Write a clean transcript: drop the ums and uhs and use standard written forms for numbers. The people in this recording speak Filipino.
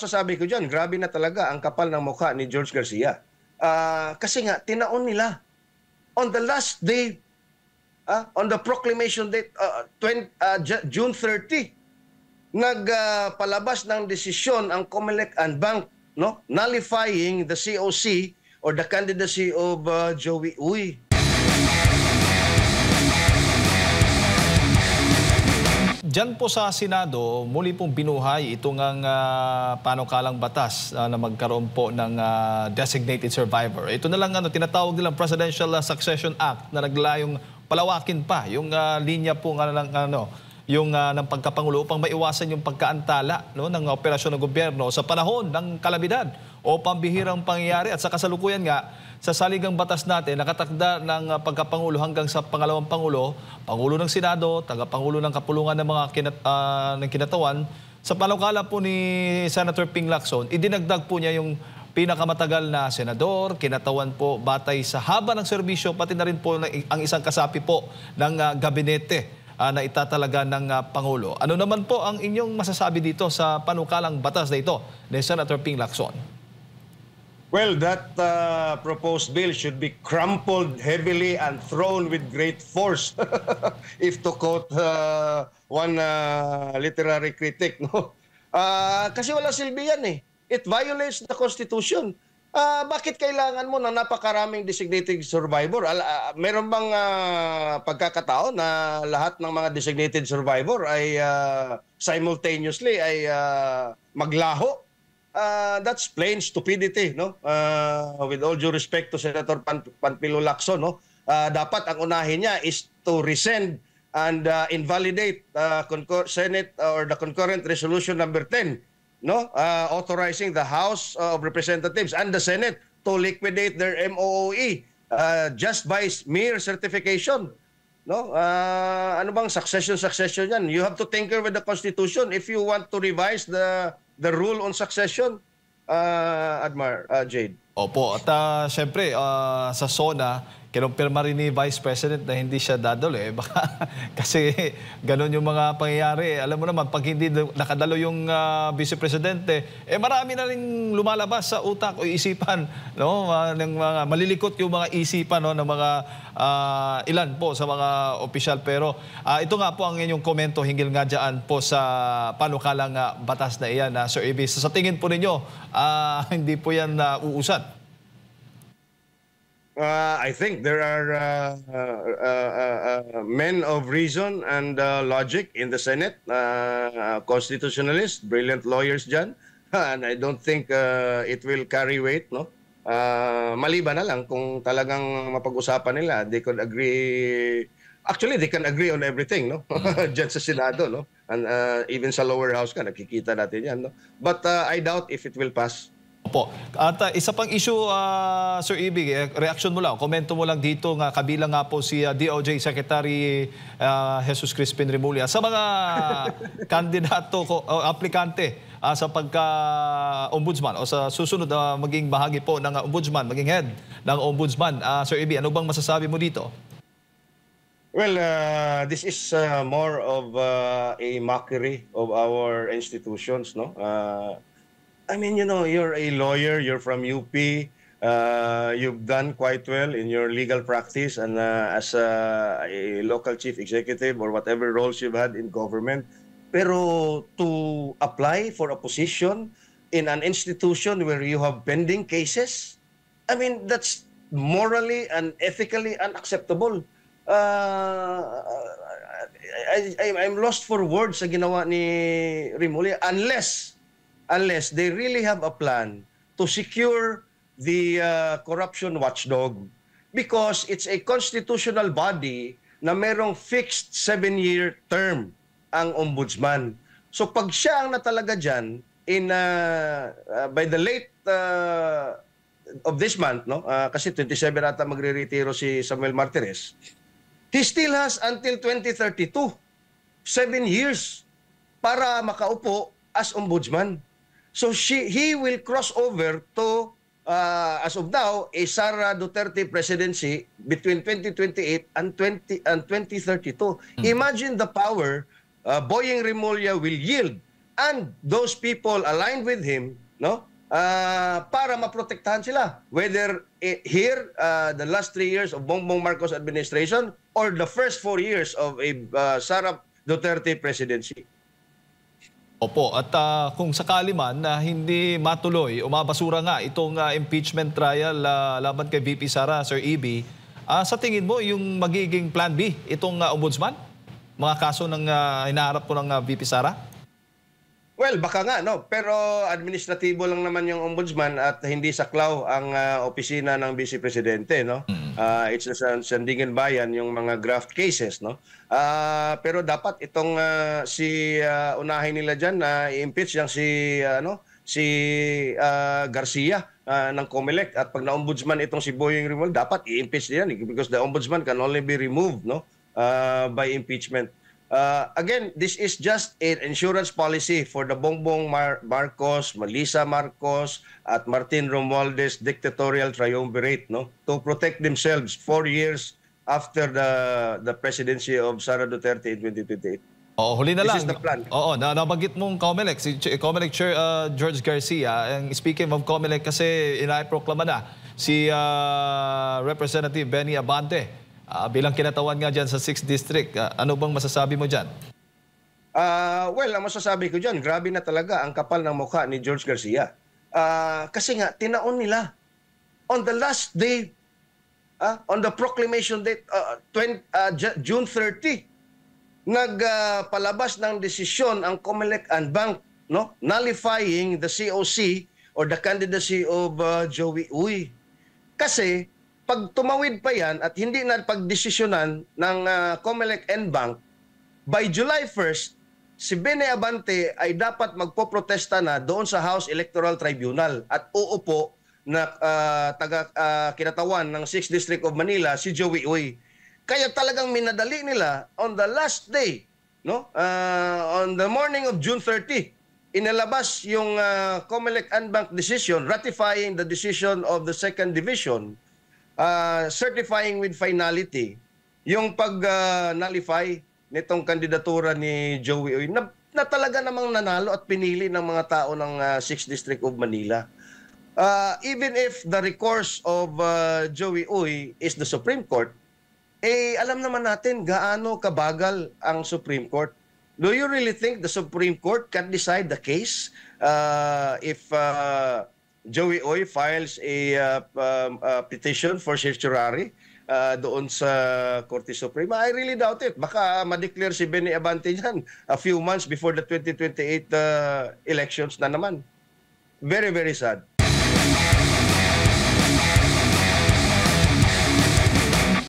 masasabi ko dyan, grabe na talaga ang kapal ng mukha ni George Garcia. Kasi nga, tinaon nila. On the last day, on the proclamation date, June 30, nagpalabas ng desisyon ang COMELEC and Bank, no, nullifying the COC or the candidacy of Joey Uy. Diyan po sa Senado, muli pong binuhay itong ang panukalang batas na magkaroon po ng designated survivor. Ito na lang tinatawag nilang Presidential Succession Act na naglayong palawakin pa yung linya po ng pagkapangulo upang maiwasan yung pagkaantala ng operasyon ng gobyerno sa panahon ng kalamidad o pambihirang pangyayari. At sa kasalukuyan nga, sa saligang batas natin, nakatakda ng pagkapangulo hanggang sa pangalawang pangulo, pangulo ng Senado, tagapangulo ng kapulungan ng mga kinatawan. Sa panukala po ni Senator Ping Lacson, idinagdag po niya yung pinakamatagal na senador, kinatawan po batay sa haba ng serbisyo, pati na rin po ang isang kasapi po ng gabinete na itatalaga ng Pangulo. Ano naman po ang inyong masasabi dito sa panukalang batas na ito ni Senator Ping Lacson? Well, that proposed bill should be crumpled heavily and thrown with great force, if to quote one literary critic. No? Kasi wala silbi yan eh. It violates the Constitution. Bakit kailangan mo ng napakaraming designated survivor? Meron bang pagkakataon na lahat ng mga designated survivor ay simultaneously ay maglaho? That's plain stupidity, no? With all due respect to Senator Panfilo Lacson, no? Dapat ang unahin niya is to rescind and invalidate Senate or the concurrent resolution number 10, no? Authorizing the House of Representatives and the Senate to liquidate their MOOE just by mere certification, no? Ano bang succession yan? You have to tinker with the Constitution if you want to revise the rule on succession, Jade. Opo, at syempre sa SONA, kinumpirma rin ni Vice President na hindi siya dadalo eh. Baka, kasi ganun yung mga pangyayari. Alam mo naman, pag hindi nakadalo yung Vice Presidente, marami na rin lumalabas sa utak o isipan, no? Ng mga malilikot yung mga isipan, no? Ng mga ilan po sa mga opisyal. Pero ito nga po ang inyong komento hinggil nga dyan po sa panukalang batas na iyan, Sir Ibis. Sa tingin po ninyo, hindi po yan uusad? I think there are men of reason and logic in the Senate, constitutionalists, brilliant lawyers dyan, and I don't think it will carry weight, no? Maliban na lang kung talagang mapag-usapan nila, they could agree. Actually, they can agree on everything, no? Dyan sa Senado, no? And even sa lower house ka, nakikita natin yan, no? But I doubt if it will pass. Opo. At isa pang issue, Sir Ibig, reaction mo lang, komento mo lang dito, nga kabilang nga po si DOJ Secretary Jesus Crispin Remulla sa mga kandidato o aplikante sa pagka-ombudsman o sa susunod maging bahagi po ng ombudsman, maging head ng ombudsman. Sir Ibig, ano bang masasabi mo dito? Well, this is more of a mockery of our institutions, no? I mean, you know, you're a lawyer, you're from UP, you've done quite well in your legal practice and as a local chief executive or whatever roles you've had in government. Pero to apply for a position in an institution where you have pending cases, I mean, that's morally and ethically unacceptable. I'm lost for words sa ginawa ni Remulla unless they really have a plan to secure the corruption watchdog, because it's a constitutional body na merong fixed 7-year term ang ombudsman. So pag siya ang natalaga dyan, by the late of this month, no? Kasi 27 ata magre-retiro si Samuel Martires, he still has until 2032, 7 years, para makaupo as ombudsman. So he will cross over to, as of now, a Sara Duterte presidency between 2028 and 2032. Imagine the power Boyeng Remulla will yield and those people aligned with him, no? Para maprotektahan sila. Whether here, the last 3 years of Bongbong Marcos administration or the first 4 years of a Sara Duterte presidency. Opo, at kung sakali man na hindi matuloy o mabasura nga itong impeachment trial laban kay VP Sara, Sir EB, sa tingin mo yung magiging plan B itong ombudsman? Mga kaso ng hinaharap po ng VP Sara? Well, baka nga, no? Pero administratibo lang naman yung ombudsman at hindi saklaw ang opisina ng Vice Presidente, no? It's sa Sandigan Bayan, yung mga graft cases, no? Pero dapat itong unahin nila dyan na i-impeach yung si Garcia ng COMELEC. At pag na-ombudsman itong si Boying Rimol, dapat i-impeach yan because the ombudsman can only be removed, no? By impeachment. Again, this is just an insurance policy for the Bongbong Marcos, Melissa Marcos, at Martin Romualdez dictatorial triumvirate, no, to protect themselves 4 years after the presidency of Sara Duterte in 2028. Oo, huli na lang. This is the plan. Oo, nabanggit mong COMELEC, si COMELEC Chair George Garcia. And speaking of COMELEC, kasi inaiproklama na si Representative Benny Abante bilang kinatawan nga dyan sa 6th District. Ano bang masasabi mo dyan? Well, ang masasabi ko dyan, grabe na talaga ang kapal ng mukha ni George Garcia. Kasi nga, tinaon nila. On the last day, on the proclamation date, June 30, nagpalabas ng desisyon ang COMELEC and Bank, no, nullifying the COC or the candidacy of Joey Uy. Kasi, pag tumawid pa yan at hindi na pagdesisyonan ng COMELEC and Bank, by July 1st, si Benny Abante ay dapat magpoprotesta na doon sa House Electoral Tribunal at uupo na kinatawan ng 6th District of Manila, si Joey Uy. Kaya talagang minadali nila on the last day, no? On the morning of June 30, inilabas yung COMELEC and Bank decision ratifying the decision of the 2nd Division, certifying with finality yung pag-nullify nitong kandidatura ni Joey Uy na talaga namang nanalo at pinili ng mga tao ng 6th District of Manila. Even if the recourse of Joey Uy is the Supreme Court, alam naman natin gaano kabagal ang Supreme Court. Do you really think the Supreme Court can decide the case if Joey Uy files a petition for certiorari doon sa Korte Suprema? I really doubt it. Baka ma-declare si Benny Abante dyan a few months before the 2028 elections na naman. Very, very sad.